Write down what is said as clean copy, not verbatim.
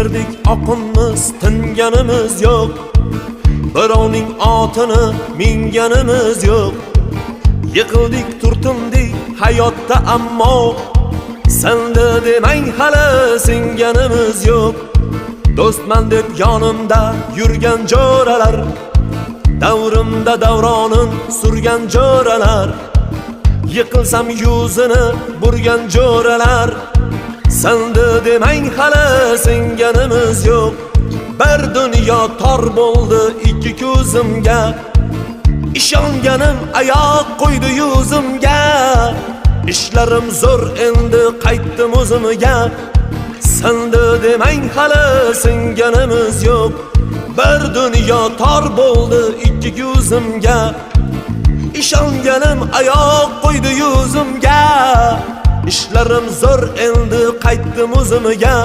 Kechardik oqimimiz, tinganimiz yo'q. Birovning otini minganimiz yo'q. Yiqildik, turtindik hayotda, ammo senda demang hali singanimiz yo'q. Do'stman deb yonimda yurgan jo'ralar, davrimda davronin surgan jo'ralar, yiqilsam yuzini burgan jo'ralar, senda demang hali singanimiz yo'q. Bir dunyo tor bo'ldi ikki ko'zimga, ishonganim oyoq qo'ydi yuzimga. Ishlarim zo'r, endi qaytdim o'zimga, senda demang hali singanimiz yo'q. Bir dunyo tor bo'ldi ikki ko'zimga, ishonganim oyoq qo'ydi yuzimga. Ishlarim zo'r, endi qaytdim o'zimga,